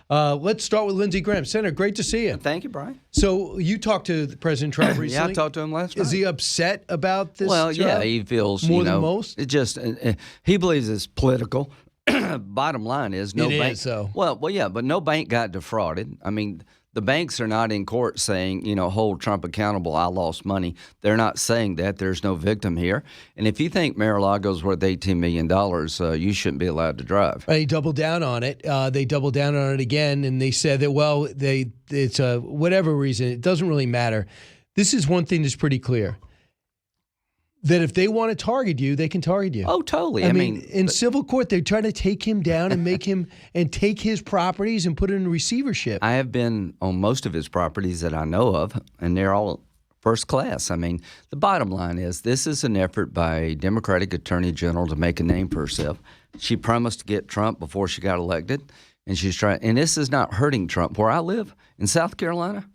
Let's start with Lindsey Graham. Senator, great to see you. Thank you, Brian. So you talked to President Trump recently. Yeah, I talked to him last night. Is he upset about this? Well, yeah, he feels more than most. It just he believes it's political. Bottom line is no bank. Is, so. Well, yeah, but no bank got defrauded. I mean, the banks are not in court saying, hold Trump accountable. I lost money. They're not saying that. There's no victim here. And if you think Mar-a-Lago's worth $18 million, you shouldn't be allowed to drive. They doubled down on it. They doubled down on it again, and they said that, it's whatever reason, it doesn't really matter. This is one thing that's pretty clear. That if they want to target you, they can target you. Oh, totally. I mean, in civil court, they're trying to take him down and make him and take his properties and put it in receivership. I have been on most of his properties that I know of, and they're all first class. I mean, the bottom line is this is an effort by a Democratic Attorney General to make a name for herself. She promised to get Trump before she got elected, and she's trying. And this is not hurting Trump. Where I live in South Carolina,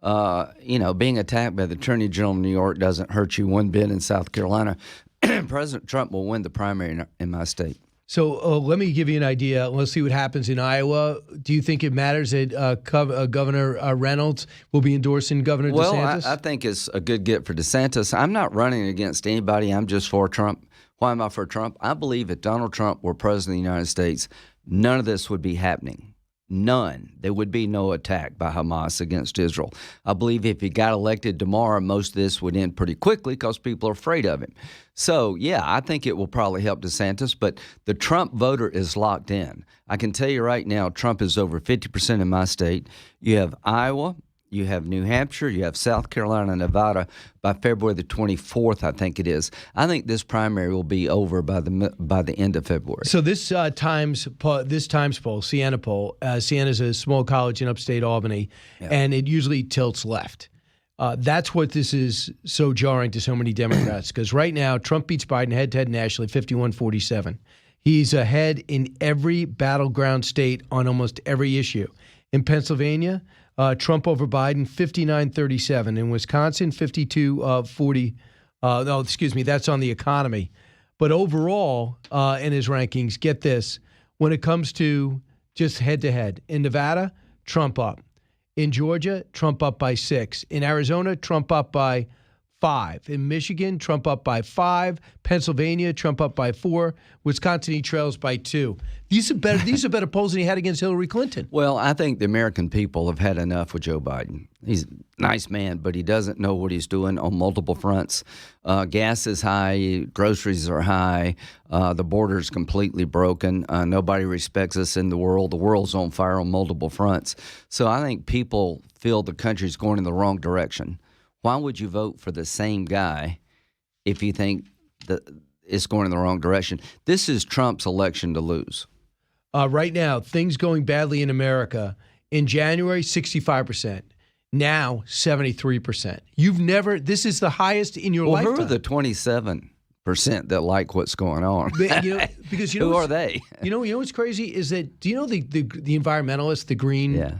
being attacked by the Attorney General of New York doesn't hurt you one bit in South Carolina. President Trump will win the primary in my state. So let me give you an idea. Let's see what happens in Iowa. Do you think it matters that Governor Reynolds will be endorsing Governor DeSantis? Well, I think it's a good get for DeSantis. I'm not running against anybody. I'm just for Trump. Why am I for Trump? I believe if Donald Trump were president of the United States, none of this would be happening. None. There would be no attack by Hamas against Israel. I believe if he got elected tomorrow, most of this would end pretty quickly because people are afraid of him. So, yeah, I think it will probably help DeSantis, but the Trump voter is locked in. I can tell you right now, Trump is over 50% in my state. You have Iowa, you have New Hampshire, you have South Carolina, Nevada. By February the 24th, I think it is. I think this primary will be over by the end of February. So this Times poll, Siena poll, Siena's a small college in upstate Albany, and it usually tilts left. That's what this is so jarring to so many Democrats, because right now Trump beats Biden head-to-head nationally, 51-47. He's ahead in every battleground state on almost every issue. In Pennsylvania, Trump over Biden, 59-37. In Wisconsin, 52-40. No, excuse me, that's on the economy. But overall, in his rankings, get this, when it comes to just head-to-head, in Nevada, Trump up. In Georgia, Trump up by 6. In Arizona, Trump up by 5. In Michigan, Trump up by 5. Pennsylvania, Trump up by 4. Wisconsin, he trails by 2. These are better polls than he had against Hillary Clinton. Well, I think the American people have had enough with Joe Biden. He's a nice man, but he doesn't know what he's doing on multiple fronts. Gas is high. Groceries are high. The border's completely broken. Nobody respects us in the world. The world's on fire on multiple fronts. So I think people feel the country's going in the wrong direction. Why would you vote for the same guy if you think that it's going in the wrong direction? This is Trump's election to lose. Right now, things going badly in America. In January, 65%. Now, 73%. This is the highest in your lifetime. Who are the 27% that like what's going on? Because who are they? You know what's crazy is that, do you know the environmentalists, the green? Yeah.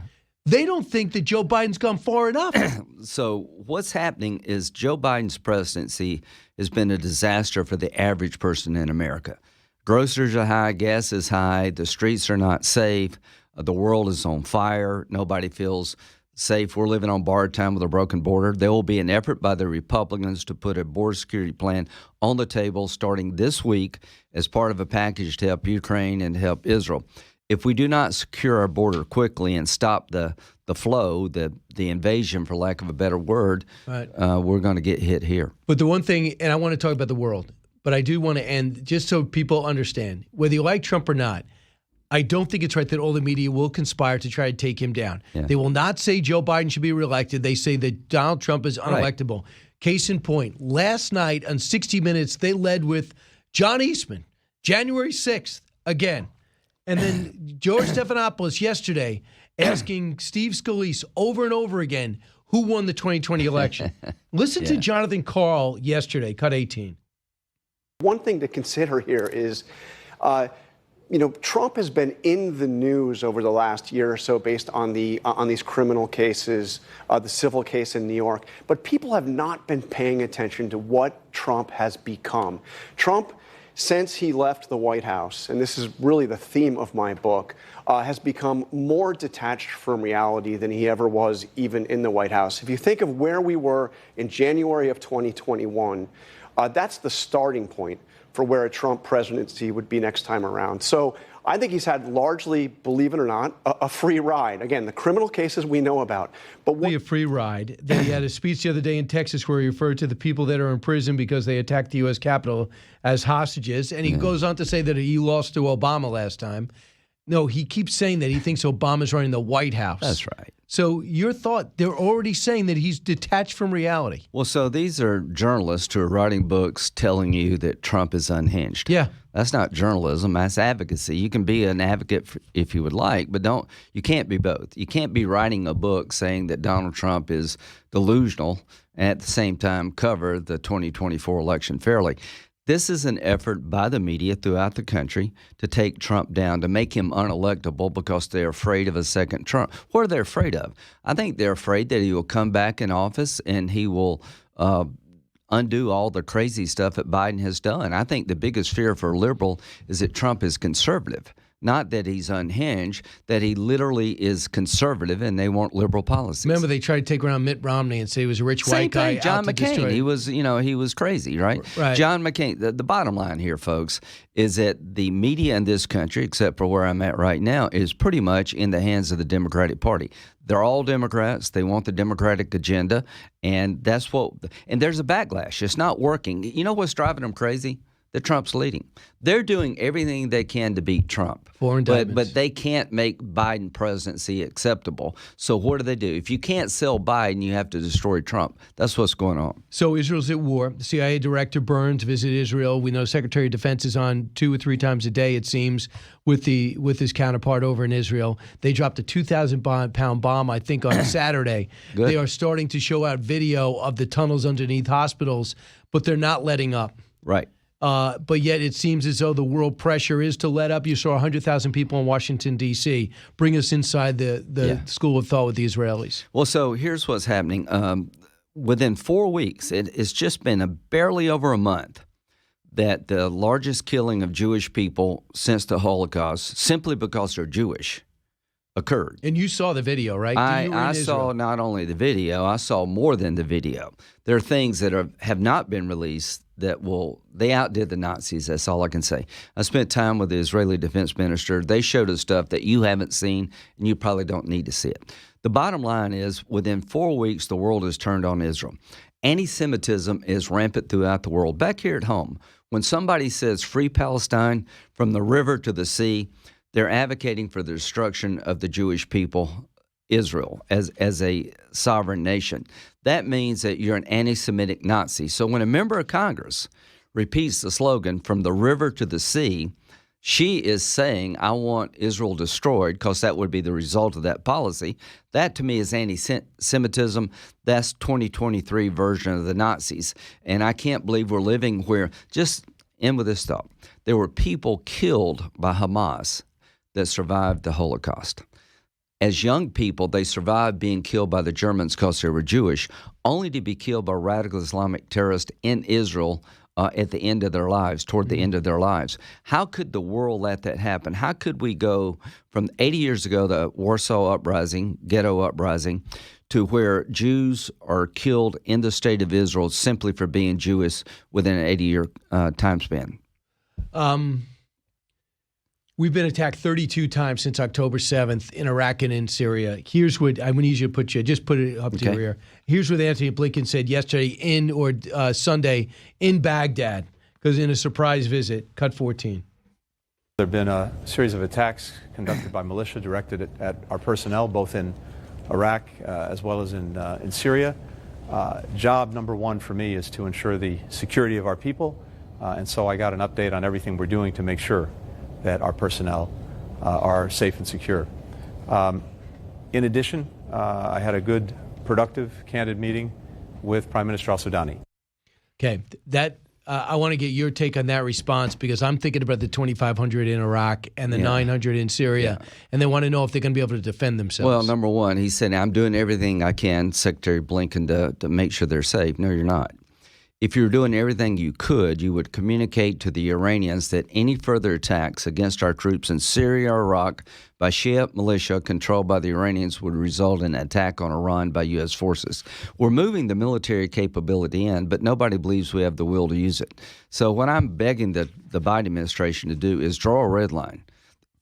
They don't think that Joe Biden's gone far enough. So what's happening is Joe Biden's presidency has been a disaster for the average person in America. Groceries are high, gas is high, the streets are not safe, the world is on fire, nobody feels safe. We're living on borrowed time with a broken border. There will be an effort by the Republicans to put a border security plan on the table starting this week as part of a package to help Ukraine and to help Israel. If we do not secure our border quickly and stop the flow, the invasion, for lack of a better word, right, we're going to get hit here. But the one thing, and I want to talk about the world, but I do want to end, just so people understand, whether you like Trump or not, I don't think it's right that all the media will conspire to try to take him down. Yeah. They will not say Joe Biden should be reelected. They say that Donald Trump is unelectable. Right. Case in point, last night on 60 Minutes, they led with John Eastman, January 6th, again. And then George Stephanopoulos yesterday asking Steve Scalise over and over again who won the 2020 election. Listen to Jonathan Karl yesterday, cut 18. One thing to consider here is, Trump has been in the news over the last year or so based on these criminal cases, the civil case in New York. But people have not been paying attention to what Trump has become. Trump since he left the White House, and this is really the theme of my book, has become more detached from reality than he ever was even in the White House. If you think of where we were in January of 2021, that's the starting point for where a Trump presidency would be next time around. So I think he's had largely, believe it or not, a free ride. Again, the criminal cases we know about. But a free ride. Then he had a speech the other day in Texas where he referred to the people that are in prison because they attacked the U.S. Capitol as hostages. And he goes on to say that he lost to Obama last time. No, he keeps saying that he thinks Obama's running the White House. That's right. So your thought, they're already saying that he's detached from reality. Well, so these are journalists who are writing books telling you that Trump is unhinged. Yeah. That's not journalism. That's advocacy. You can be an advocate if you would like, but you can't be both. You can't be writing a book saying that Donald Trump is delusional and at the same time cover the 2024 election fairly. This is an effort by the media throughout the country to take Trump down, to make him unelectable because they're afraid of a second Trump. What are they afraid of? I think they're afraid that he will come back in office and he will undo all the crazy stuff that Biden has done. I think the biggest fear for a liberal is that Trump is conservative. Not that he's unhinged, that he literally is conservative and they want liberal policies. Remember, they tried to take around Mitt Romney and say he was a rich Same white guy. thing, John out to McCain. destroy. He was crazy, right? Right. John McCain. The bottom line here, folks, is that the media in this country, except for where I'm at right now, is pretty much in the hands of the Democratic Party. They're all Democrats. They want the Democratic agenda, and that's what. And there's a backlash. It's not working. You know what's driving them crazy? That Trump's leading. They're doing everything they can to beat Trump. But they can't make Biden presidency acceptable. So what do? If you can't sell Biden, you have to destroy Trump. That's what's going on. So Israel's at war. The CIA Director Burns visited Israel. We know Secretary of Defense is on 2 or 3 times a day, it seems, with his counterpart over in Israel. They dropped a 2,000-pound bomb, I think, on Saturday. Good. They are starting to show out video of the tunnels underneath hospitals, but they're not letting up. Right. But yet it seems as though the world pressure is to let up. You saw 100,000 people in Washington, D.C. Bring us inside the school of thought with the Israelis. Well, so here's what's happening. Within 4 weeks, it's just been barely over a month that the largest killing of Jewish people since the Holocaust, simply because they're Jewish, occurred. And you saw the video, right? I saw not only the video, I saw more than the video. There are things that have not been released they outdid the Nazis. That's all I can say. I spent time with the Israeli defense minister. They showed us stuff that you haven't seen, and you probably don't need to see it. The bottom line is, within 4 weeks, the world has turned on Israel. Anti-Semitism is rampant throughout the world. Back here at home, when somebody says free Palestine from the river to the sea, they're advocating for the destruction of the Jewish people, Israel, as a sovereign nation. That means that you're an anti-Semitic Nazi. So when a member of Congress repeats the slogan, from the river to the sea, she is saying, I want Israel destroyed, because that would be the result of that policy. That, to me, is anti-Semitism. That's 2023 version of the Nazis. And I can't believe we're living where, just end with this thought, there were people killed by Hamas that survived the Holocaust. As young people, they survived being killed by the Germans because they were Jewish, only to be killed by radical Islamic terrorists in Israel at the end of their lives, toward the end of their lives. How could the world let that happen? How could we go from 80 years ago, the Warsaw Uprising, ghetto uprising, to where Jews are killed in the state of Israel simply for being Jewish within an 80-year time span? We've been attacked 32 times since October 7th in Iraq and in Syria. Here's what I'm going to use you to put it up to your ear. Here's what Anthony Blinken said yesterday Sunday in Baghdad, because in a surprise visit, cut 14. There have been a series of attacks conducted by militia directed at our personnel, both in Iraq as well as in Syria. Job number one for me is to ensure the security of our people, and so I got an update on everything we're doing to make sure that our personnel are safe and secure. In addition, I had a good, productive, candid meeting with Prime Minister al-Sudani. Okay, I want to get your take on that response, because I'm thinking about the 2,500 in Iraq and the 900 in Syria, and they want to know if they're going to be able to defend themselves. Well, number one, he said, I'm doing everything I can, Secretary Blinken, to make sure they're safe. No, you're not. if you're doing everything you could, you would communicate to the Iranians that any further attacks against our troops in Syria or Iraq by Shia militia controlled by the Iranians would result in an attack on Iran by U.S. forces. We're moving the military capability in, but nobody believes we have the will to use it. So what I'm begging the Biden administration to do is draw a red line.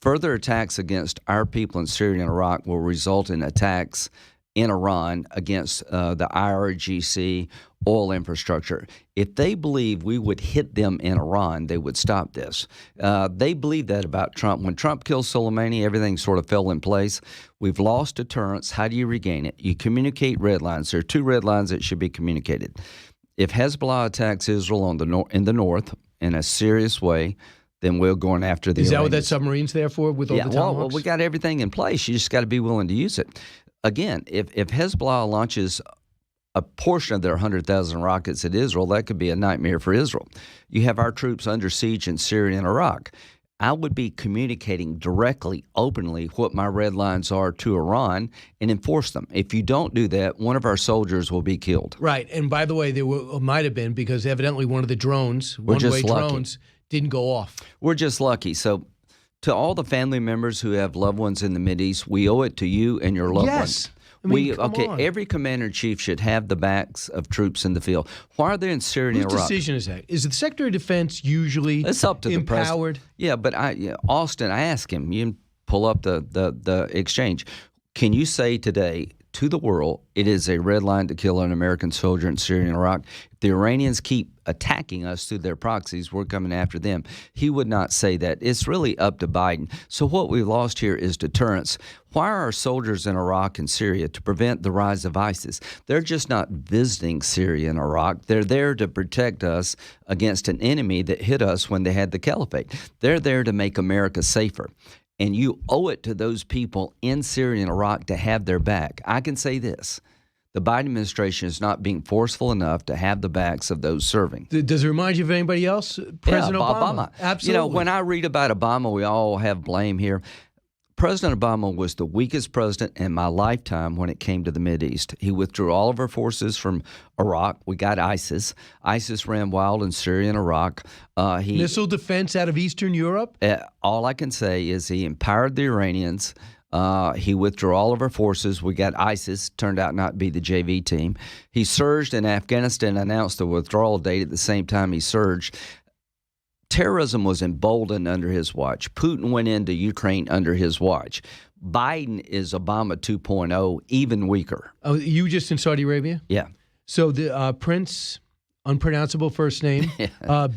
Further attacks against our people in Syria and Iraq will result in attacks in Iran against the IRGC oil infrastructure. If they believe we would hit them in Iran, they would stop this. They believe that about Trump. When Trump killed Soleimani, everything sort of fell in place. We've lost deterrence. How do you regain it? You communicate red lines. There are 2 red lines that should be communicated. If Hezbollah attacks Israel in the north in a serious way, then we're going after the Iranians. Is that what that submarine's there for with all the Tomahawks? Well, we got everything in place. You just got to be willing to use it. Again, if Hezbollah launches a portion of their 100,000 rockets at Israel, that could be a nightmare for Israel. You have our troops under siege in Syria and Iraq. I would be communicating directly, openly, what my red lines are to Iran and enforce them. If you don't do that, one of our soldiers will be killed. Right. And by the way, there might have been, because evidently one of the drones, one-way drones, didn't go off. We're just lucky. So to all the family members who have loved ones in the Mideast, we owe it to you and your loved ones. I mean, come on. Every commander-in-chief should have the backs of troops in the field. Why are they in Syria and Iraq? Whose decision is that? Is the Secretary of Defense usually it's up to empowered? The president. Yeah, but Austin, I asked him, you can pull up the exchange. Can you say today to the world it is a red line to kill an American soldier in Syria and Iraq? If the Iranians keep attacking us through their proxies, we're coming after them. He would not say that. It's really up to Biden. So what we've lost here is deterrence. Why are our soldiers in Iraq and Syria? To prevent the rise of ISIS. They're just not visiting Syria and Iraq. They're there to protect us against an enemy that hit us when they had the caliphate. They're there to make America safer. And you owe it to those people in Syria and Iraq to have their back. I can say this. The Biden administration is not being forceful enough to have the backs of those serving. Does it remind you of anybody else? President Obama. Absolutely. When I read about Obama, we all have blame here. President Obama was the weakest president in my lifetime when it came to the Mideast. He withdrew all of our forces from Iraq. We got ISIS. ISIS ran wild in Syria and Iraq. Missile defense out of Eastern Europe? All I can say is he empowered the Iranians. He withdrew all of our forces. We got ISIS, turned out not to be the JV team. He surged in Afghanistan, announced the withdrawal date at the same time he surged. Terrorism was emboldened under his watch. Putin went into Ukraine under his watch. Biden is Obama 2.0, even weaker. Oh, you just in Saudi Arabia? Yeah. So the Prince, unpronounceable first name,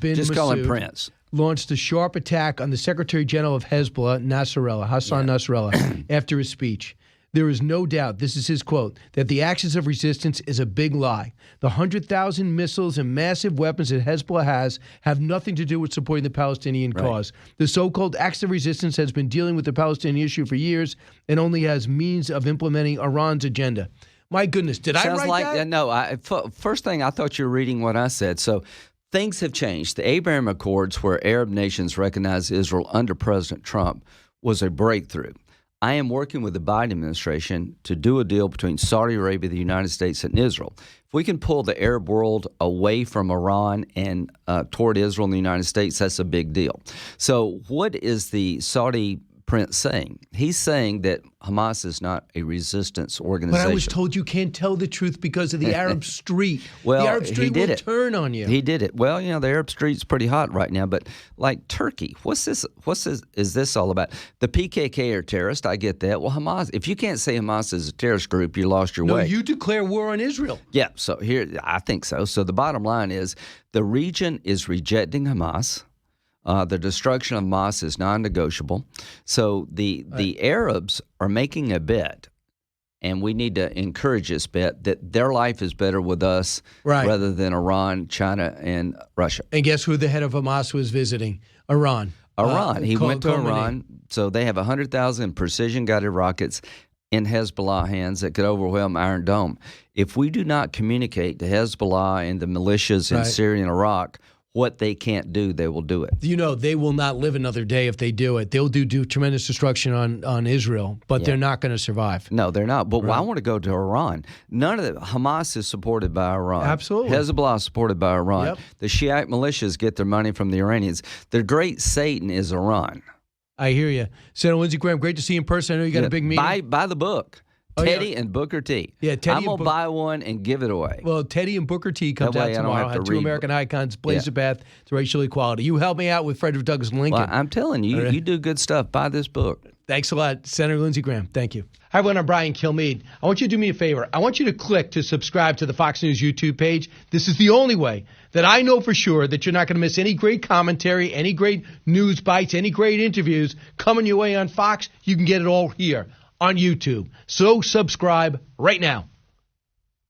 bin just call him Masoud, Prince, launched a sharp attack on the Secretary General of Hezbollah, Hassan Nasrallah, after his speech. There is no doubt, this is his quote, that the axis of resistance is a big lie. The 100,000 missiles and massive weapons that Hezbollah has have nothing to do with supporting the Palestinian cause. The so-called axis of resistance has been dealing with the Palestinian issue for years and only has means of implementing Iran's agenda. My goodness, did I write that? No, first thing, I thought you were reading what I said. So things have changed. The Abraham Accords, where Arab nations recognize Israel under President Trump, was a breakthrough. I am working with the Biden administration to do a deal between Saudi Arabia, the United States, and Israel. If we can pull the Arab world away from Iran and toward Israel and the United States, that's a big deal. So what is the Saudi Prince saying? He's saying that Hamas is not a resistance organization. But I was told you can't tell the truth because of the Arab Street. Well, the Arab Street will turn on you. He did it. Well, the Arab Street's pretty hot right now, but like Turkey, what's this is this all about? The PKK are terrorists, I get that. Well, Hamas, if you can't say Hamas is a terrorist group, you lost your way. No, you declare war on Israel. Yeah, so here, I think so. So the bottom line is the region is rejecting Hamas. The destruction of Hamas is non-negotiable. So the Arabs are making a bet, and we need to encourage this bet, that their life is better with us rather than Iran, China, and Russia. And guess who the head of Hamas was visiting? Iran. He went to Iran. So they have 100,000 precision-guided rockets in Hezbollah hands that could overwhelm Iron Dome. If we do not communicate to Hezbollah and the militias in Syria and Iraq what they can't do, they will do it. You know, they will not live another day if they do it. They'll do tremendous destruction on Israel, but they're not going to survive. No, they're not. But I want to go to Iran. None of Hamas is supported by Iran. Absolutely. Hezbollah is supported by Iran. Yep. The Shiite militias get their money from the Iranians. The great Satan is Iran. I hear you. Senator Lindsey Graham, great to see you in person. I know you got a big meeting. Buy the book. Teddy and Booker T. Yeah, Teddy I'm going to buy one and give it away. Well, Teddy and Booker T comes out tomorrow. Have two American icons, blaze the path to racial equality. You help me out with Frederick Douglass Lincoln. Well, I'm telling you, you do good stuff. Buy this book. Thanks a lot, Senator Lindsey Graham. Thank you. Hi, everyone. I'm Brian Kilmeade. I want you to do me a favor. I want you to click to subscribe to the Fox News YouTube page. This is the only way that I know for sure that you're not going to miss any great commentary, any great news bites, any great interviews coming your way on Fox. You can get it all here on YouTube. So subscribe right now.